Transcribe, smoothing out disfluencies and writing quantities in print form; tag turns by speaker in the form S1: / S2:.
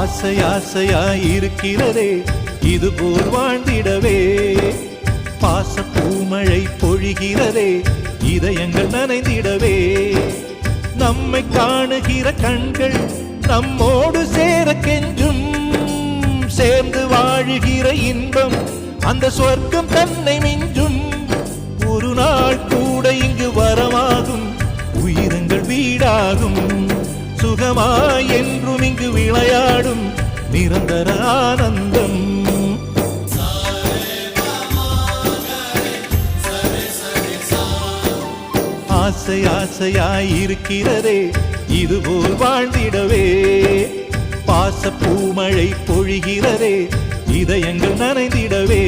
S1: ஆசை ஆசையாயிருக்கிறதே இதுபோல் வாழ்ந்திடவே. பாச பூமழை பொழிகிறதே இதயங்கள் நனைந்திடவே. நம்மை காணுகிற கண்கள் நம்மோடு சேர கெஞ்சும். சேர்ந்து வாழுகிற இன்பம் அந்த சொர்க்கம் தன்னை மிஞ்சும். ஒரு நாள் கூட இங்கு வரமாகும், உயிரங்கள் வீடாகும். சுகமாய் என்றும் இங்கு விளையாடும் நிரந்தர ஆனந்தம். ஆசை ஆசையாயிருக்கிறதே இதுபோல் வாழ்ந்திடவே. பாச பூமழை பொழிகிறதே இதயங்கள் நனைந்திடவே.